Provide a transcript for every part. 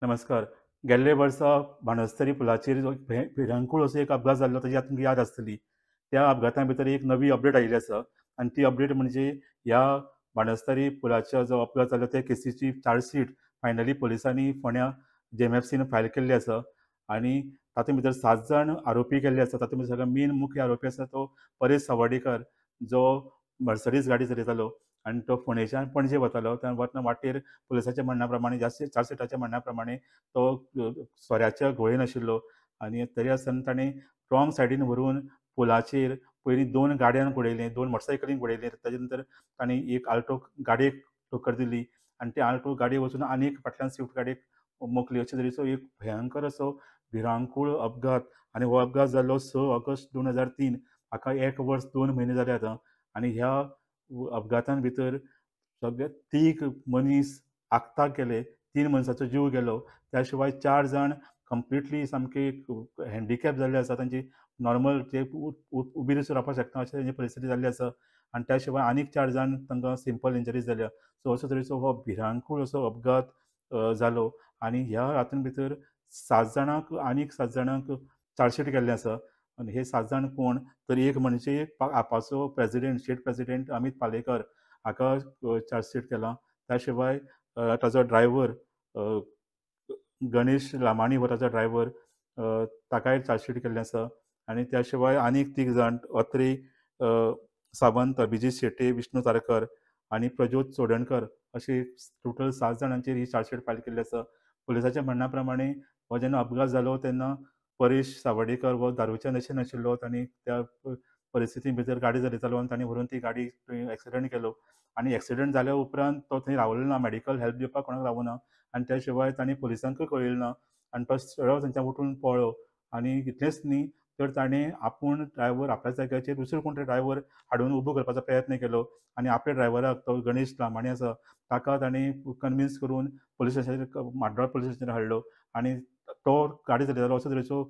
नमस्कार. गेल्ले वर्सा बाणस्तारी पुलाचेर जो भिरांकूळ असो एक अपघात जाल्लो ताची तुमकां याद आसतली. त्या अपघाता भितर एक नवी अपडेट आयिल्ली आसा आनी ती अपडेट म्हणजे ह्या बाणस्तारी पुलाचो जो अपघात जाल्लो त्या केसीची चार्जशीट फायनली पुलिसांनी फोंड्या JMFCन फायल केल्ली आसा आनी तातूंत भितर 7 जाण आरोपी केल्ले आसा. तातूंत भितर सगळ्यांत मेन मुख्य आरोपी आसा तो परेश सावड्डेकर, जो मर्सडीज गाडी चलयतालो आनी तो फोंडेच्यान पणजे वतालो. थंय वतना वाटेर पुलिसाच्या म्हणण्या प्रमाणे चार्जशिटाच्या म्हणण्या प्रमाणे तो सोऱ्याच्या घोळयेन आशिल्लो आनी तरी आसतना ताणें रॉंग सायडीन व्हरून पुलाचेर पयलीं 2 गाडयांक उडयले, 2 मोटरसायकलींक उडयले. ताजे नंतर तांणी एक आल्टो गाडयेक टक्कर दिली आनी ते आल्टो गाडये वचून आनी एक फाटल्यान स्विफ्ट गाडयेक मोखली. अशे तरेचो एक भयंकर असो भिरांकूळ अपघात आनी हो अपघात जाल्लो 6 ऑगस्ट 2003. हाका 1 वर्स 2 म्हयने जाले आतां आनी ह्या अपघातान भितर सगळे 3 मनीस आगताक गेले. 3 मनशांचो जीव गेलो. त्या शिवाय 4 जाण कंप्लिटली सामके हँडिकॅप जाल्ले आसा. तांची नॉर्मल जे उबी सुद्दां रावपाक शकना अशी तेंची परिस्थिती जाल्ली आसा आनी त्या शिवाय आनीक 4 जाण तांकां सिंपल इंजरीज जाल्या. सो अशे तरेचो हो भिरांकूळ असो अपघात जालो आनी ह्या हातूंत भितर 7 जाणांक आनीक 7 जाणांक चार्जशीट केल्लें आसा आनी हे 7 जाण कोण? तर एक म्हणजे आपाचो president, state president Amit Palekar हाका चार्जशीट केला. त्या शिवाय ताचो ड्रायव्हर गणेश लामाणी हो ताचो ड्रायव्हर, ताकाय चार्जशीट केल्लें आसा आनी त्या शिवाय आनीक 3 जाण अत्रे सावंत, अभिजीत शेट्ये, विष्णू तारकर आनी प्रज्योत चोडणकर अशी टोटल 7 जाणांचेर ही चार्जशीट फायल केल्ली आसा. पुलिसाच्या म्हणण्या प्रमाणे हो जेन्ना अपघात जालो तेन्ना परेश सावड्डेकर हो दारूच्या नशेन आशिल्लो. तांणी त्या परिस्थिती भितर गाडी चलयतालो आनी तांणी व्हरून ती गाडी थंय एक्सिडंट केलो आनी एक्सिडंट जाल्या उपरांत तो थंय रावलो ना, मेडिकल हेल्प दिवपाक कोणाक रावूना आनी त्या शिवाय तांणी पुलिसांकूय कळयलें ना आनी तो सरळ थंयच्यान उठून पळलो आनी इतलेंच न्ही तर ताणें आपूण ड्रायव्हर आपल्या जाग्याचेर दुसरो कोण तरी ड्रायव्हर हाडून उबो करपाचो प्रयत्न केलो आनी आपल्या ड्रायव्हराक तो गणेश लामाणी आसा ताका ताणें कन्विन्स करून पुलीस स्टेशनाचेर म्हाड्डोळा पुलीस स्टेशनाचेर हाडलो आनी तो गाडी चलयतालो असो तरेचो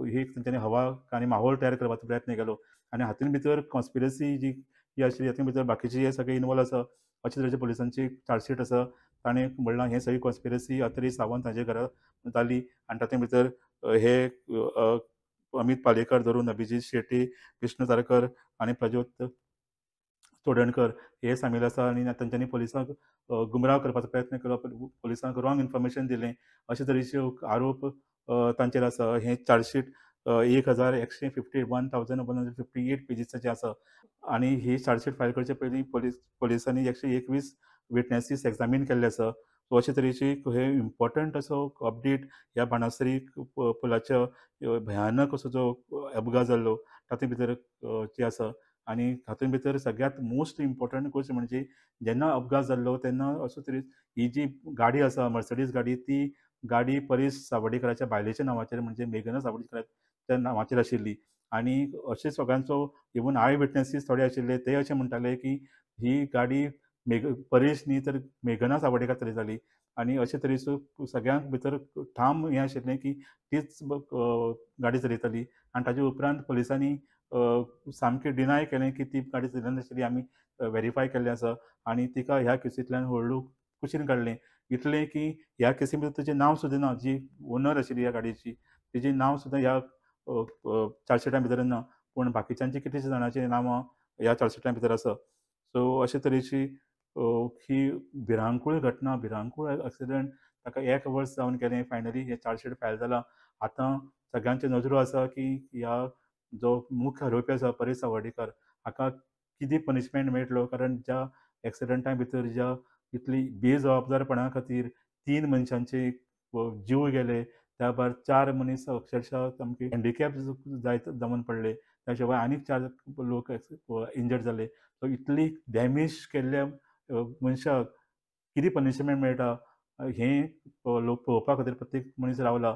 ही तेंच्यांनी हवा आनी माहोल तयार करपाचो प्रयत्न केलो आनी हातूंत भितर कॉन्स्पिरसी जी आशिल्ली हातूंत भितर बाकीचे हे सगळे इनवॉल्व आसा अशे तरेचे पुलिसांची चार्जशीट आसा. ताणें म्हणलां हें सगळी कॉन्स्पिरसी अत्रे सावंत हांचे घरा जाली आनी तातूंत भितर हे अमीत पालेकर धरून अभिजीत शेट्टी, विष्णू तारकर आनी प्रज्योत चोडणकर हे सामील आसा आनी तांच्यांनी पुलिसांक गुमराह करपाचो प्रयत्न केलो. पुलिसांक रॉंग इन्फॉर्मेशन दिलें अशे तरेचे आरोप तांचेर आसा. हें चार्जशीट 1158 पेजीसाचें आसा आनी ही चार्जशीट फायल करचे पयलीं पुलिसांनी 121 विटनेसीस एक्झामीन केल्ले आसा. सो अशे तरेची हे इम्पॉर्टंट असो अपडेट ह्या बाणस्तारी पुलाच्या भयानक असो जो अपघात जाल्लो तातूंत भितर जे आसा आनी हातूंत भितर सगळ्यांत मोस्ट इम्पॉर्टंट गोश्ट म्हणजे जेन्ना अपघात जाल्लो तेन्ना अशे तरेन ही जी गाडी आसा मर्सडीज गाडी ती गाडी परेश सावड्डेकराच्या बायलेच्या नांवाचेर म्हणजे मेघना सावड्डेकराच्या नांवाचेर आशिल्ली आनी अशें सगळ्यांचो इवन आय विटनेसीस थोडे आशिल्ले ते अशें म्हणटाले की ही गाडी परेश न्ही तर मेघना सावड्डेकर चलयताली आनी अशे तरेचो सगळ्यांक भितर ठाम हें आशिल्लें की तीच गाडी चलयताली आनी ताजे उपरांत पुलिसांनी सामकें डिनाय केलें की ती गाडी चलयना नाशिल्ली. आमी वेरीफाय केल्लें आसा आनी तिका ह्या केसींतल्यान व्हडलो कुशीन काडलें. इतलें की ह्या केसी भितर तिचें नांव सुद्दां ना. जी ओनर आशिल्ली ह्या गाडयेची तिचें नांव सुद्दां ह्या चार्जशिटा भितर ना. पूण बाकीच्यांची कितलींशीं जाणांचीं नांवां ह्या चार्जशिटा भितर आसा. सो अशे तरेची ही भिरांकूळ घटना, भिरांकूळ एक्सिडंट ताका 1 वर्स जावन गेलें. फायनली हें चार्जशीट फायल जालां. आतां सगळ्यांच्यो नजरो आसा की ह्या जो मुख्य आरोपी आसा परेश सावड्डेकर हाका कितें पनिशमेंट मेळटलो. कारण ज्या एक्सिडंटा भितर ज्या इतली बेजबाबदारपणा खातीर 3 मनशांचे जीव गेले. त्या भायर 4 मनीस अक्षरशः सामके हँडिकॅप जायत जावन पडले. त्या शिवाय आनीक 4 लोक इंजर्ड जाले. सो इतली डॅमेज केल्ल्या मनशाक कितें पनिशमेंट मेळटा हें लोक पळोवपा खातीर प्रत्येक मनीस रावला.